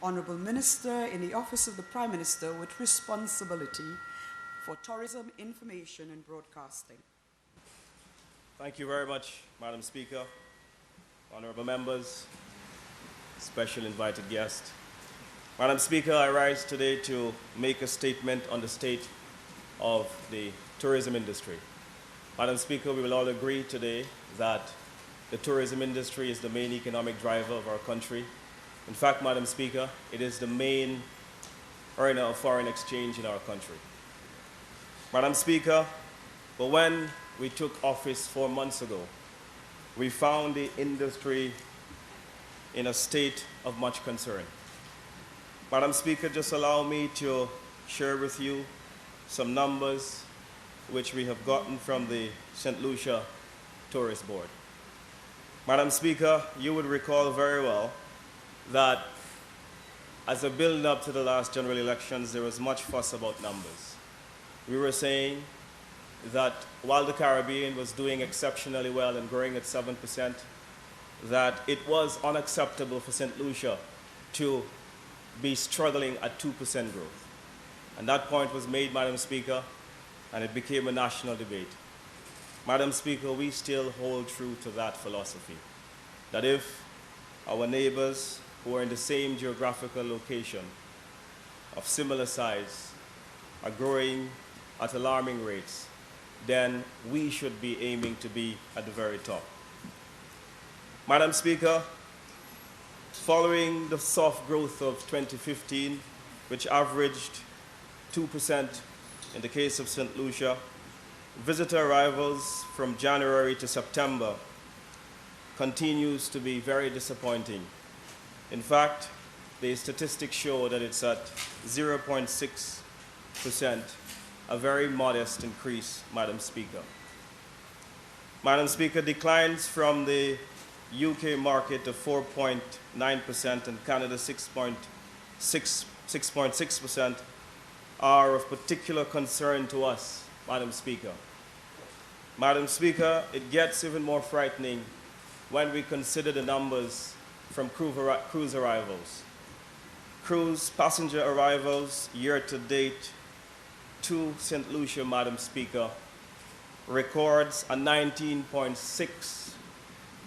Honourable Minister in the Office of the Prime Minister with responsibility for tourism, information and broadcasting. Thank you very much, Madam Speaker, honourable members, special invited guest. Madam Speaker, I rise today to make a statement on the state of the tourism industry. Madam Speaker, we will all agree today that the tourism industry is the main economic driver of our country. In fact, Madam Speaker, it is the main earner of foreign exchange in our country. Madam Speaker, but when we took office 4 months ago, we found the industry in a state of much concern. Madam Speaker, just allow me to share with you some numbers which we have gotten from the St. Lucia Tourist Board. Madam Speaker, you would recall very well that as a build-up to the last general elections, there was much fuss about numbers. We were saying that while the Caribbean was doing exceptionally well and growing at 7%, that it was unacceptable for St. Lucia to be struggling at 2% growth. And that point was made, Madam Speaker, and it became a national debate. Madam Speaker, we still hold true to that philosophy, that if our neighbors who are in the same geographical location of similar size are growing at alarming rates, then we should be aiming to be at the very top. Madam Speaker, following the soft growth of 2015, which averaged 2% in the case of St. Lucia, visitor arrivals from January to September continues to be very disappointing. In fact, the statistics show that it's at 0.6%, a very modest increase, Madam Speaker. Madam Speaker, declines from the UK market of 4.9% and Canada 6.6% are of particular concern to us, Madam Speaker. Madam Speaker, it gets even more frightening when we consider the numbers from cruise arrivals. Cruise passenger arrivals year to date to St. Lucia, Madam Speaker, records a 19.6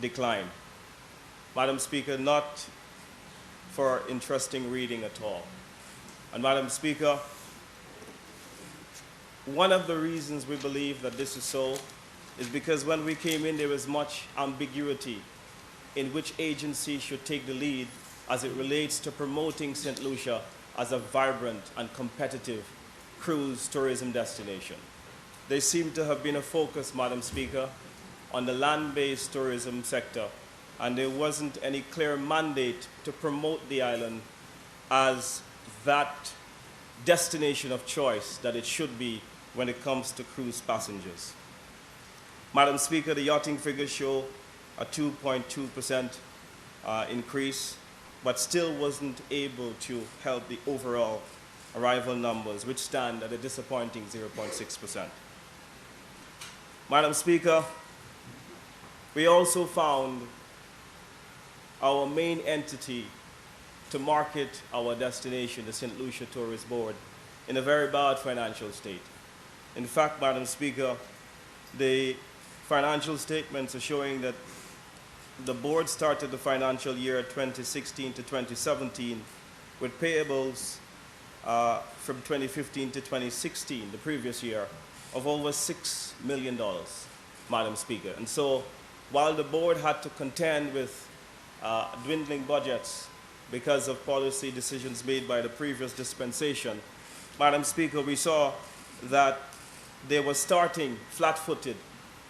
decline. Madam Speaker, not for interesting reading at all. And Madam Speaker, one of the reasons we believe that this is so is because when we came in, there was much ambiguity in which agency should take the lead as it relates to promoting St. Lucia as a vibrant and competitive cruise tourism destination. There seemed to have been a focus, Madam Speaker, on the land-based tourism sector, and there wasn't any clear mandate to promote the island as that destination of choice that it should be when it comes to cruise passengers. Madam Speaker, the yachting figures show a 2.2% increase, but still wasn't able to help the overall arrival numbers, which stand at a disappointing 0.6%. Madam Speaker, we also found our main entity to market our destination, the St. Lucia Tourist Board, in a very bad financial state. In fact, Madam Speaker, the financial statements are showing that the board started the financial year 2016 to 2017 with payables from 2015 to 2016, the previous year, of over $6 million, Madam Speaker. And so while the board had to contend with dwindling budgets because of policy decisions made by the previous dispensation, Madam Speaker, we saw that they were starting flat-footed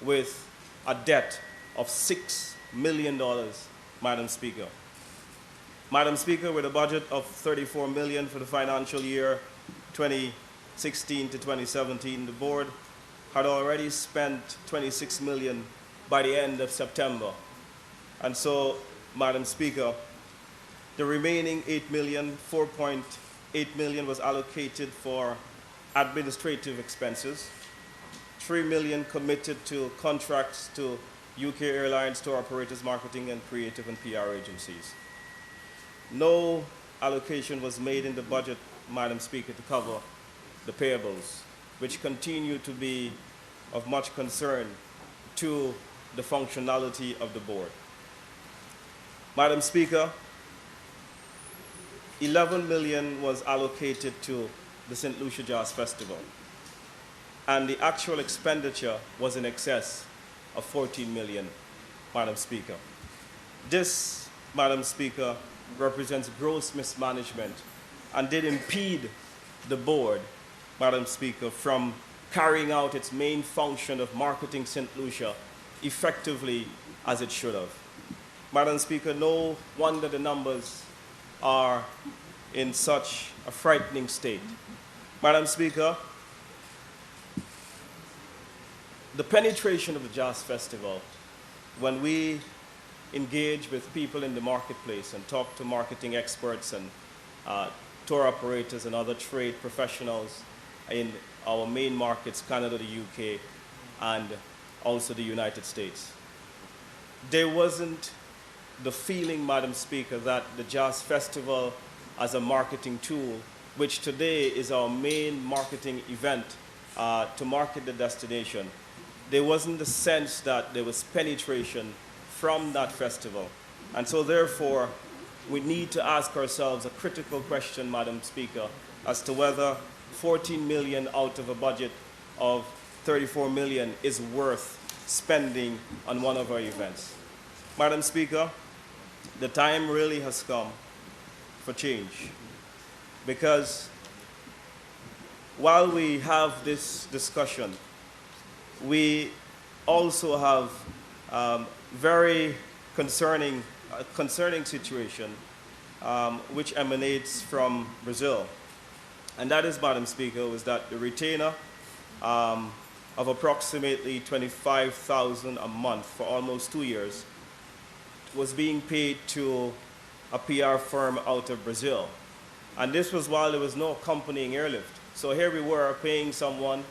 with a debt of $6 million, Madam Speaker. Madam Speaker, with a budget of $34 million for the financial year 2016 to 2017, the board had already spent $26 million by the end of September. And so, Madam Speaker, the remaining $4.8 million was allocated for administrative expenses, $3 million committed to contracts to UK Airlines, tour operators, marketing and creative and PR agencies. No allocation was made in the budget, Madam Speaker, to cover the payables, which continue to be of much concern to the functionality of the board. Madam Speaker, 11 million was allocated to the St. Lucia Jazz Festival, and the actual expenditure was in excess of 14 million, Madam Speaker. This, Madam Speaker, represents gross mismanagement and did impede the board, Madam Speaker, from carrying out its main function of marketing St. Lucia effectively as it should have. Madam Speaker, no wonder the numbers are in such a frightening state. Madam Speaker, the penetration of the Jazz Festival, when we engage with people in the marketplace and talk to marketing experts and tour operators and other trade professionals in our main markets, Canada, the UK, and also the United States, there wasn't the feeling, Madam Speaker, that the Jazz Festival as a marketing tool, which today is our main marketing event to market the destination, there wasn't the sense that there was penetration from that festival. And so therefore, we need to ask ourselves a critical question, Madam Speaker, as to whether 14 million out of a budget of 34 million is worth spending on one of our events. Madam Speaker, the time really has come for change, because while we have this discussion, we also have very concerning situation which emanates from Brazil. And that is, Madam Speaker, was that the retainer of approximately 25,000 a month for almost 2 years was being paid to a PR firm out of Brazil. And this was while there was no accompanying airlift. So here we were paying someone,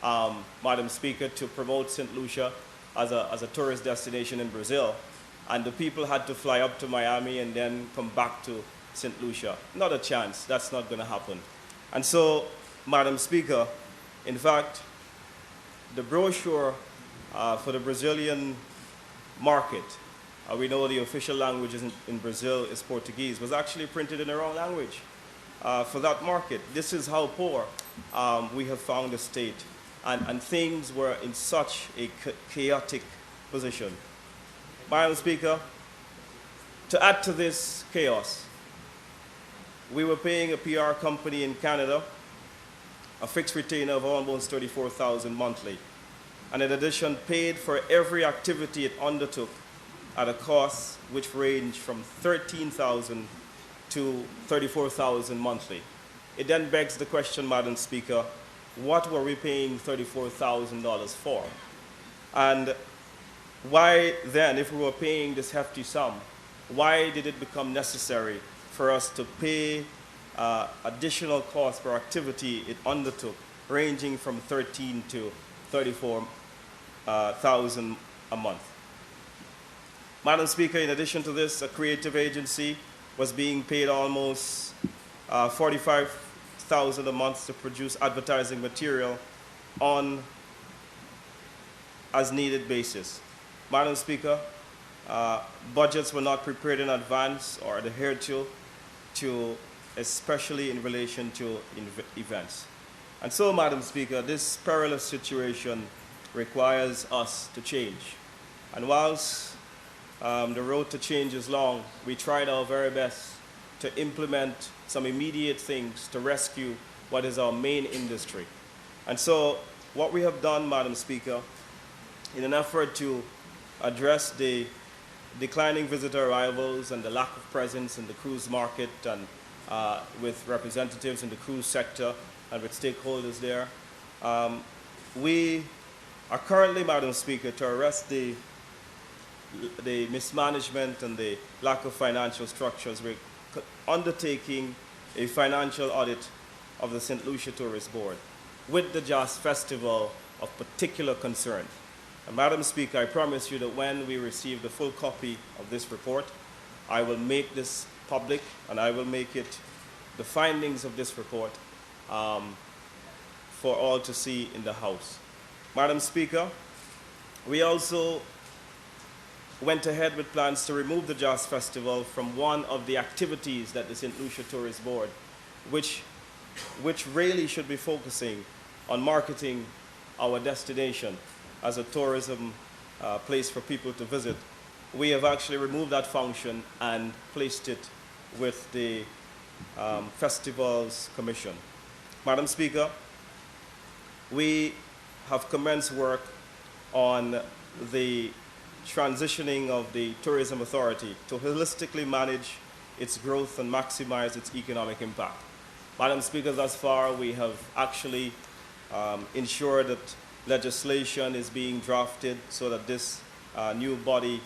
Madam Speaker, to promote St. Lucia as a tourist destination in Brazil. And the people had to fly up to Miami and then come back to St. Lucia. Not a chance. That's not going to happen. And so, Madam Speaker, in fact, the brochure for the Brazilian market, we know the official language in Brazil is Portuguese, was actually printed in the wrong language for that market. This is how poor we have found the state. And things were in such a chaotic position. Madam Speaker, to add to this chaos, we were paying a PR company in Canada a fixed retainer of almost 34,000 monthly, and in addition paid for every activity it undertook at a cost which ranged from 13,000 to 34,000 monthly. It then begs the question, Madam Speaker, what were we paying $34,000 for? And why then, if we were paying this hefty sum, why did it become necessary for us to pay additional costs per activity it undertook, ranging from 13 to 34,000 a month? Madam Speaker, in addition to this, a creative agency was being paid almost 45,000 a month to produce advertising material on as needed basis. Madam Speaker, budgets were not prepared in advance or adhered to especially in relation to events. And so, Madam Speaker, this perilous situation requires us to change. And whilst the road to change is long, we tried our very best to implement some immediate things to rescue what is our main industry. And so what we have done, Madam Speaker, in an effort to address the declining visitor arrivals and the lack of presence in the cruise market, and with representatives in the cruise sector and with stakeholders there, we are currently, Madam Speaker, to arrest the mismanagement and the lack of financial structures, we're undertaking a financial audit of the St. Lucia Tourist Board with the Jazz Festival of particular concern. And Madam Speaker, I promise you that when we receive the full copy of this report, I will make this public, and I will make it the findings of this report for all to see in the House. Madam Speaker, we also went ahead with plans to remove the Jazz Festival from one of the activities that the St. Lucia Tourist Board, which really should be focusing on marketing our destination as a tourism place for people to visit. We have actually removed that function and placed it with the Festivals Commission. Madam Speaker, we have commenced work on the transitioning of the Tourism Authority to holistically manage its growth and maximize its economic impact. Madam Speaker, thus far we have actually ensured that legislation is being drafted so that this new body,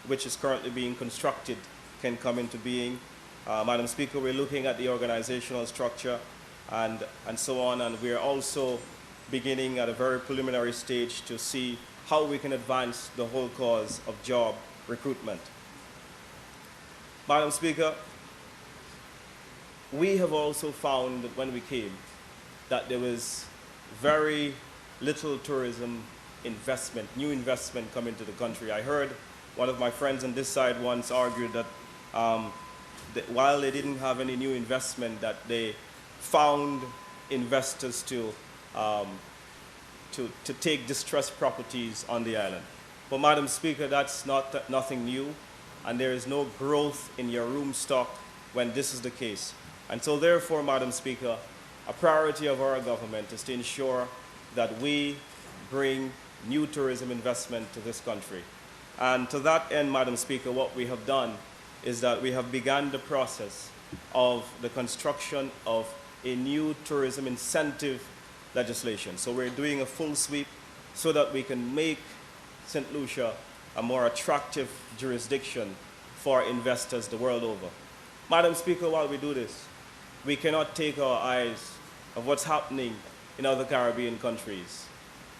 which is currently being constructed, can come into being. Madam Speaker, we're looking at the organizational structure and so on, and we're also beginning at a very preliminary stage to see how we can advance the whole cause of job recruitment. Madam Speaker, we have also found that when we came that there was very little tourism investment, new investment coming to the country. I heard one of my friends on this side once argued that while they didn't have any new investment, that they found investors to take distressed properties on the island. But Madam Speaker, that's nothing new, and there is no growth in your room stock when this is the case. And so therefore, Madam Speaker, a priority of our government is to ensure that we bring new tourism investment to this country. And to that end, Madam Speaker, what we have done is that we have begun the process of the construction of a new tourism incentive legislation. So we're doing a full sweep so that we can make St. Lucia a more attractive jurisdiction for investors the world over. Madam Speaker, while we do this, we cannot take our eyes of what's happening in other Caribbean countries,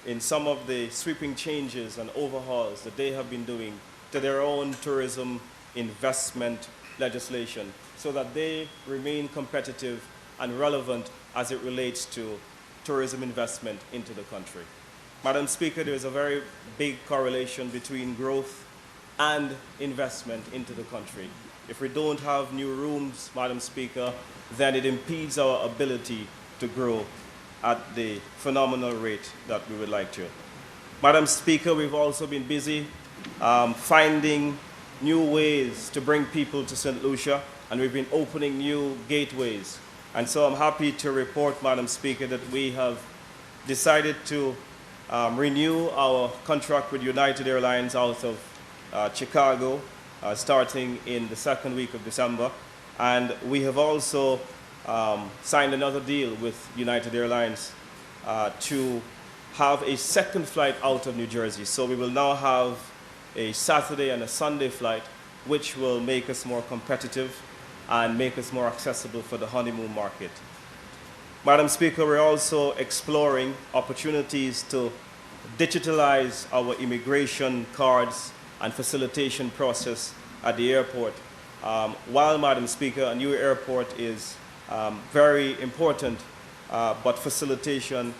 in some of the sweeping changes and overhauls that they have been doing to their own tourism investment legislation so that they remain competitive and relevant as it relates to tourism investment into the country. Madam Speaker, there is a very big correlation between growth and investment into the country. If we don't have new rooms, Madam Speaker, then it impedes our ability to grow at the phenomenal rate that we would like to. Madam Speaker, we've also been busy finding new ways to bring people to St. Lucia, and we've been opening new gateways. And so I'm happy to report, Madam Speaker, that we have decided to renew our contract with United Airlines out of Chicago, starting in the second week of December. And we have also signed another deal with United Airlines to have a second flight out of New Jersey. So we will now have a Saturday and a Sunday flight, which will make us more competitive and make us more accessible for the honeymoon market. Madam Speaker, we're also exploring opportunities to digitalize our immigration cards and facilitation process at the airport. While, Madam Speaker, a new airport is very important, but facilitation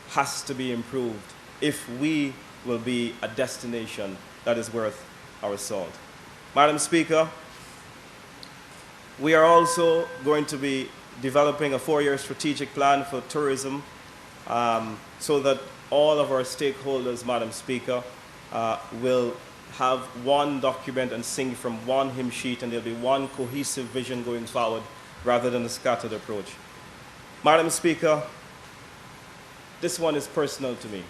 has to be improved if we will be a destination that is worth our salt. Madam Speaker, we are also going to be developing a 4-year strategic plan for tourism so that all of our stakeholders, Madam Speaker, will have one document and sing from one hymn sheet, and there'll be one cohesive vision going forward rather than a scattered approach. Madam Speaker, this one is personal to me.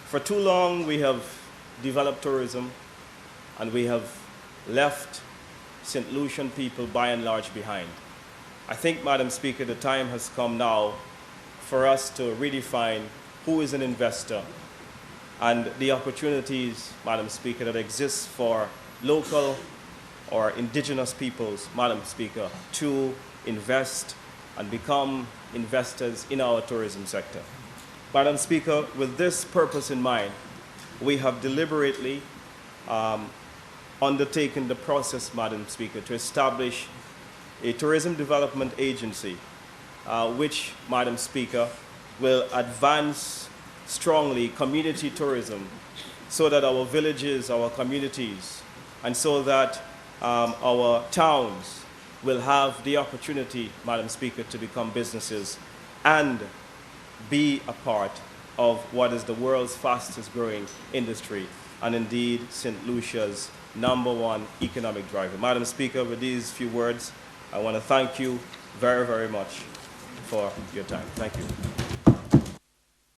For too long we have developed tourism and we have left St. Lucian people by and large behind. I think, Madam Speaker, the time has come now for us to redefine who is an investor and the opportunities, Madam Speaker, that exist for local or indigenous peoples, Madam Speaker, to invest and become investors in our tourism sector. Madam Speaker, with this purpose in mind, we have deliberately undertaken the process, Madam Speaker, to establish a tourism development agency, which, Madam Speaker, will advance strongly community tourism so that our villages, our communities, and so that our towns will have the opportunity, Madam Speaker, to become businesses and be a part of what is the world's fastest growing industry, and indeed St. Lucia's #1 economic driver. Madam Speaker, with these few words, I want to thank you very, very much for your time. Thank you.